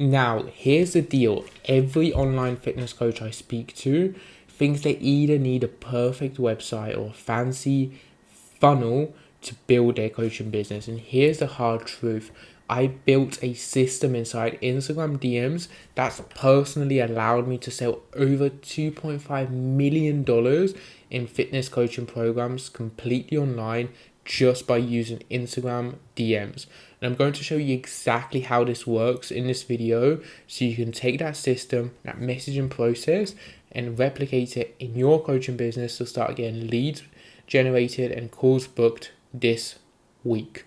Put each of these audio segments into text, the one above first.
Now, here's the deal. Every online fitness coach I speak to thinks they either need a perfect website or a fancy funnel to build their coaching business. And here's the hard truth. I built a system inside Instagram DMs that's personally allowed me to sell over $2.5 million in fitness coaching programs completely online just by using Instagram DMs. And I'm going to show you exactly how this works in this video so you can take that system, that messaging process, and replicate it in your coaching business to start getting leads generated and calls booked this week.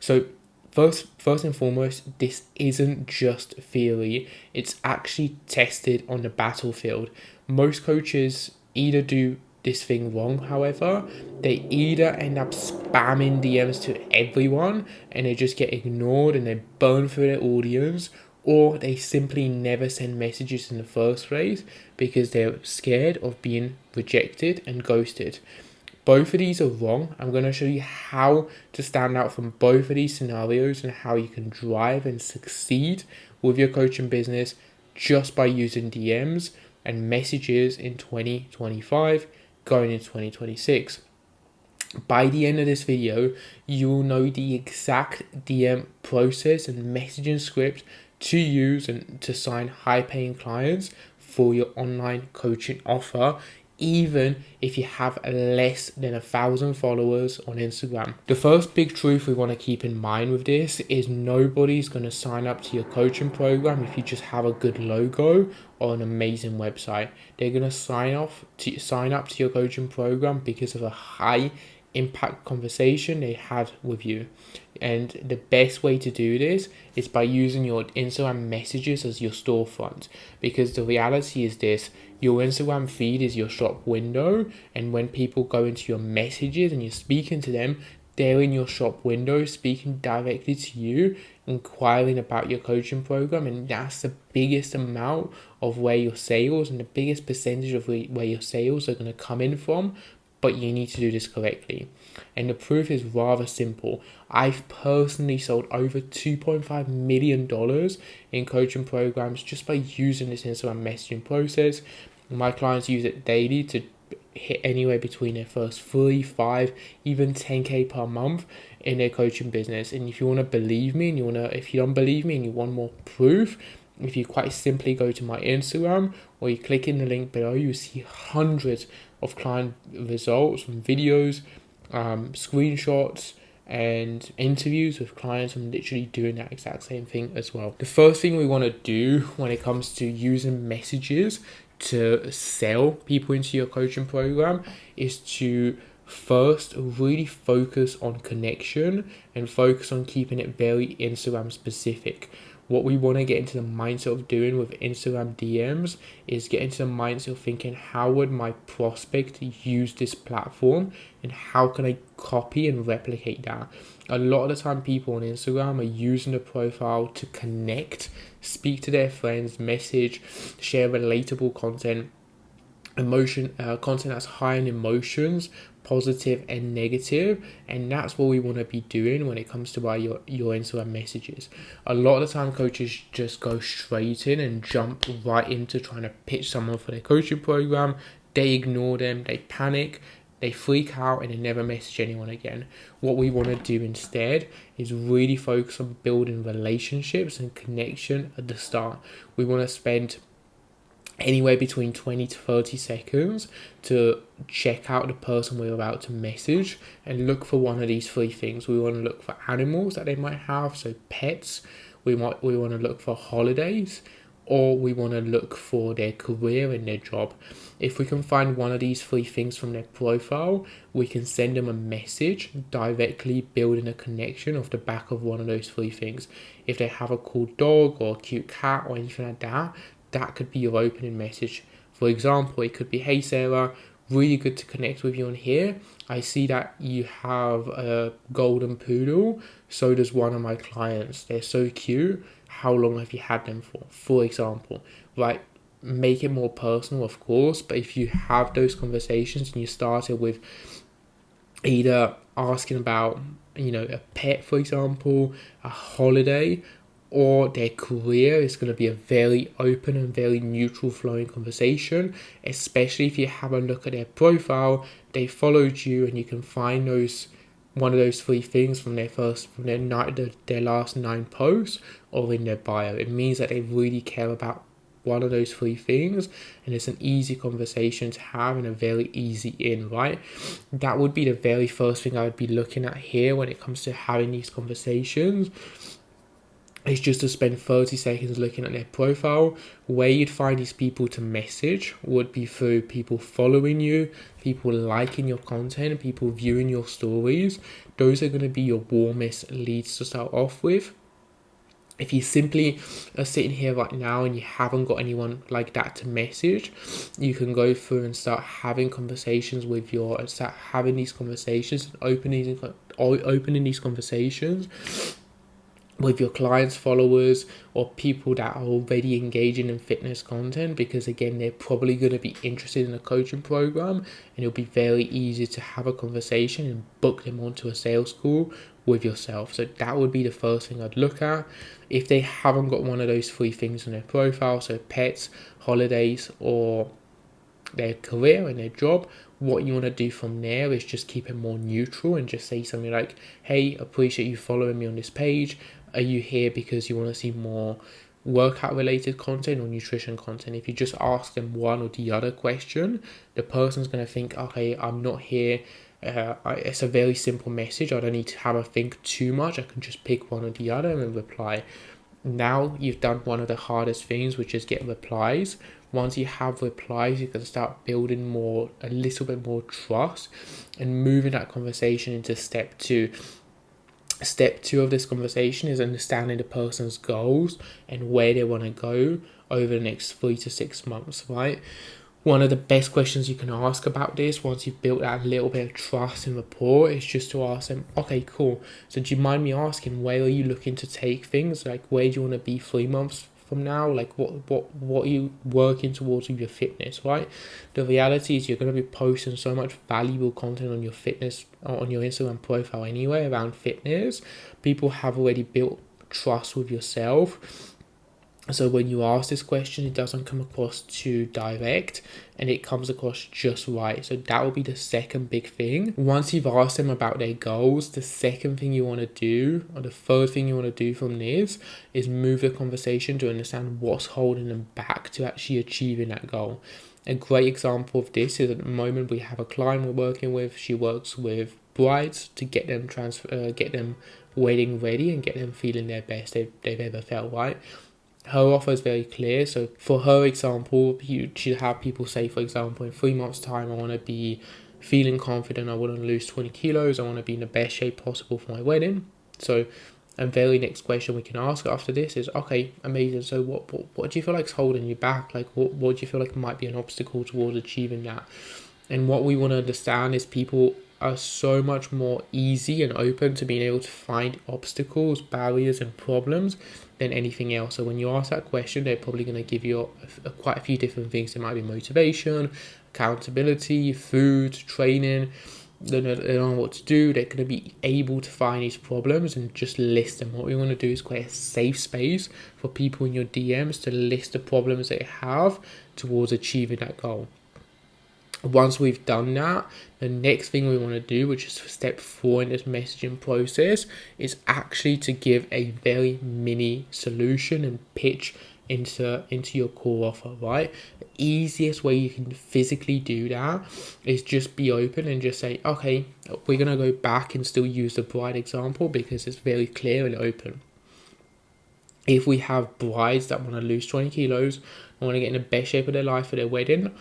So first and foremost, this isn't just theory, it's actually tested on the battlefield. Most coaches either do this thing wrong, however, they either end up spamming DMs to everyone and they just get ignored and they burn through their audience, or they simply never send messages in the first place because they're scared of being rejected and ghosted. Both of these are wrong. I'm going to show you how to stand out from both of these scenarios and how you can drive and succeed with your coaching business just by using DMs and messages in 2025 going into 2026. By the end of this video, you will know the exact DM process and messaging script to use and to sign high-paying clients for your online coaching offer, even if you have less than 1,000 followers on Instagram. The first big truth we want to keep in mind with this is nobody's going to sign up to your coaching program if you just have a good logo or an amazing website. They're going to sign up to your coaching program because of a high impact conversation they had with you. And the best way to do this is by using your Instagram messages as your storefront, because the reality is this: your Instagram feed is your shop window, and when people go into your messages and you're speaking to them, they're in your shop window speaking directly to you, inquiring about your coaching program. And that's the biggest amount of where your sales and the biggest percentage of where your sales are going to come in from. But you need to do this correctly. And the proof is rather simple. I've personally sold over $2.5 million in coaching programs just by using this Instagram messaging process. My clients use it daily to hit anywhere between their first 3, 5, even 10K per month in their coaching business. And if you want to believe me and if you don't believe me and you want more proof, if you quite simply go to my Instagram or you click in the link below, you see hundreds of client results from videos, screenshots, and interviews with clients. I'm literally doing that exact same thing as well. The first thing we want to do when it comes to using messages to sell people into your coaching program is to first really focus on connection and focus on keeping it very Instagram specific. What we want to get into the mindset of doing with Instagram DMs is get into the mindset of thinking, how would my prospect use this platform and how can I copy and replicate that? A lot of the time people on Instagram are using the profile to connect, speak to their friends, message, share relatable content, content that's high in emotions, positive and negative, and that's what we want to be doing when it comes to your Instagram messages. A lot of the time coaches just go straight in and jump right into trying to pitch someone for their coaching program. They ignore them, they panic, they freak out, and they never message anyone again. What we want to do instead is really focus on building relationships and connection at the start. We want to spend anywhere between 20 to 30 seconds to check out the person we're about to message and look for one of these 3 things. We want to look for animals that they might have, so pets. We want to look for holidays, or we want to look for their career and their job. If we can find one of these 3 things from their profile, we can send them a message directly building a connection off the back of one of those 3 things. If they have a cool dog or a cute cat or anything like that, that could be your opening message. For example, it could be, hey Sarah, really good to connect with you on here. I see that you have a golden poodle. So does one of my clients. They're so cute. How long have you had them for example, right? Make it more personal, of course, but if you have those conversations and you started with either asking about, a pet, for example, a holiday, or their career, is going to be a very open and very neutral flowing conversation, especially if you have a look at their profile, they followed you, and you can find one of those three things from their last 9 posts or in their bio. It means that they really care about one of those three things, and it's an easy conversation to have and a very easy in, right? That would be the very first thing I would be looking at here when it comes to having these conversations. Is just to spend 30 seconds looking at their profile. Where you'd find these people to message would be through people following you, people liking your content, people viewing your stories. Those are going to be your warmest leads to start off with. If you simply are sitting here right now and you haven't got anyone like that to message, you can go through and start having conversations with start having these conversations and opening these conversations with your clients, followers, or people that are already engaging in fitness content, because again, they're probably going to be interested in a coaching program, and it'll be very easy to have a conversation and book them onto a sales call with yourself. So that would be the first thing I'd look at. If they haven't got one of those three things on their profile, so pets, holidays, or their career and their job, what you want to do from there is just keep it more neutral and just say something like, hey, appreciate you following me on this page. Are you here because you want to see more workout related content or nutrition content? If you just ask them one or the other question, the person's going to think, okay, I'm not here. It's a very simple message. I don't need to have a think too much. I can just pick one or the other and reply. Now you've done one of the hardest things, which is get replies. Once you have replies, you can start building a little bit more trust and moving that conversation into step 2. Step 2 of this conversation is understanding the person's goals and where they want to go over the next 3 to 6 months, right? One of the best questions you can ask about this, once you've built that little bit of trust and rapport, is just to ask them, okay, cool. So do you mind me asking, where are you looking to take things? Like, where do you want to be 3 months from now? Like, what are you working towards with your fitness, right? The reality is you're going to be posting so much valuable content on your fitness, on your Instagram profile anyway, around fitness. People have already built trust with yourself. So when you ask this question, it doesn't come across too direct and it comes across just right. So that will be the second big thing. Once you've asked them about their goals, the second thing you want to do, or the third thing you want to do from this, is move the conversation to understand what's holding them back to actually achieving that goal. A great example of this is at the moment we have a client we're working with. She works with brides to get them wedding ready and get them feeling their best they've ever felt, right? Her offer is very clear. So for her example, she'd have people say, for example, in 3 months' time, I want to be feeling confident, I want to lose 20 kilos, I want to be in the best shape possible for my wedding. So a very next question we can ask after this is, okay, amazing. So what do you feel like is holding you back? Like what do you feel like might be an obstacle towards achieving that? And what we want to understand is people are so much more easy and open to being able to find obstacles, barriers, and problems than anything else. So when you ask that question, they're probably going to give you quite a few different things. It might be motivation, accountability, food, training. They don't know what to do. They're going to be able to find these problems and just list them. What we want to do is create a safe space for people in your DMs to list the problems they have towards achieving that goal. Once we've done that, the next thing we want to do, which is step 4 in this messaging process, is actually to give a very mini solution and pitch into your core offer, right? The easiest way you can physically do that is just be open and just say, okay, we're going to go back and still use the bride example because it's very clear and open. If we have brides that want to lose 20 kilos, want to get in the best shape of their life for their wedding,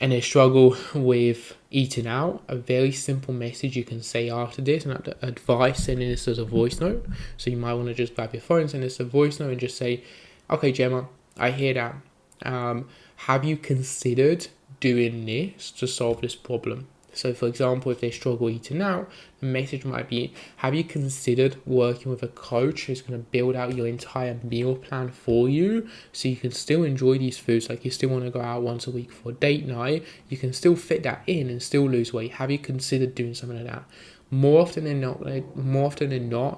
and they struggle with eating out, a very simple message you can say after this, and I'd advise sending this as a voice note. So you might want to just grab your phone, send this as a voice note and just say, okay, Gemma, I hear that. Have you considered doing this to solve this problem? So for example, if they struggle eating out, the message might be, have you considered working with a coach who's going to build out your entire meal plan for you so you can still enjoy these foods? Like you still want to go out once a week for a date night, you can still fit that in and still lose weight. Have you considered doing something like that? more often than not,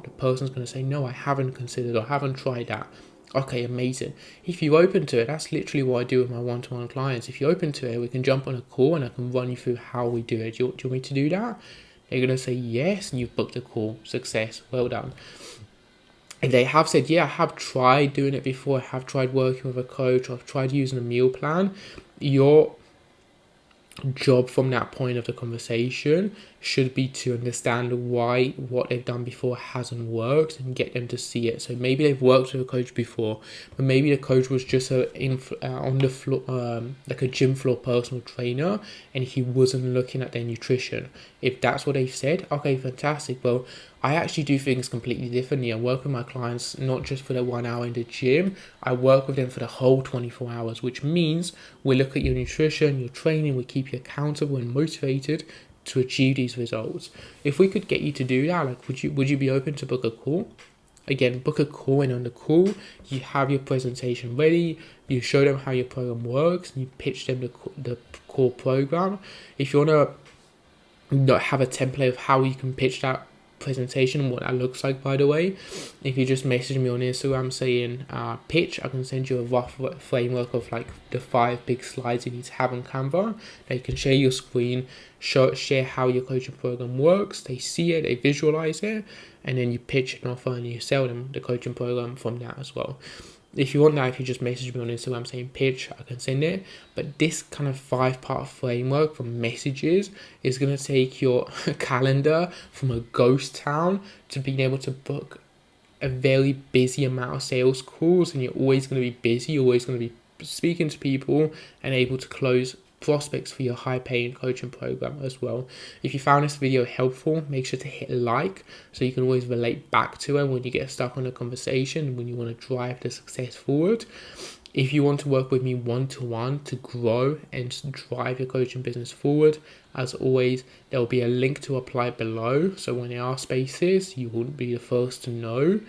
the person's going to say, no, I haven't considered or haven't tried that. Okay, amazing. If you're open to it, that's literally what I do with my one-to-one clients. If you're open to it, we can jump on a call and I can run you through how we do it. Do you want me to do that? They're going to say yes, and you've booked a call. Success. Well done. If they have said, yeah, I have tried doing it before, I have tried working with a coach, or I've tried using a meal plan, your job from that point of the conversation should be to understand why what they've done before hasn't worked and get them to see it. So maybe they've worked with a coach before, but maybe the coach was just on the floor, like a gym floor personal trainer, and he wasn't looking at their nutrition. If that's what they've said, okay, fantastic. Well, I actually do things completely differently. I work with my clients not just for the 1 hour in the gym, I work with them for the whole 24 hours, which means we look at your nutrition, your training, we keep you accountable and motivated to achieve these results. If we could get you to do that, like would you be open to book a call? Again, book a call, and on the call, you have your presentation ready, you show them how your program works, and you pitch them the core program. If you want to have a template of how you can pitch that presentation, what that looks like, by the way, if you just message me on Instagram saying pitch, I can send you a rough framework of like the 5 big slides you need to have on Canva. They can share your screen, share how your coaching program works, they see it, they visualize it, and then you pitch an offer and you sell them the coaching program from that as well. If you want that, if you just message me on Instagram saying pitch, I can send it. But this kind of 5-part framework from messages is going to take your calendar from a ghost town to being able to book a very busy amount of sales calls. And you're always going to be busy, you're always going to be speaking to people and able to close prospects for your high paying coaching program as well. If you found this video helpful, make sure to hit like so you can always relate back to it when you get stuck on a conversation, when you want to drive the success forward. If you want to work with me one-to-one to grow and drive your coaching business forward, as always, there will be a link to apply below. So when there are spaces, you wouldn't be the first to know.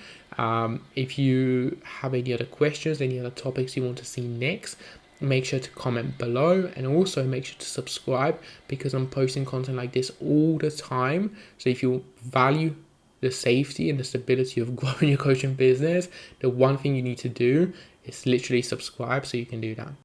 If you have any other questions, any other topics you want to see next, make sure to comment below, and also make sure to subscribe because I'm posting content like this all the time. So if you value the safety and the stability of growing your coaching business, the one thing you need to do is literally subscribe so you can do that.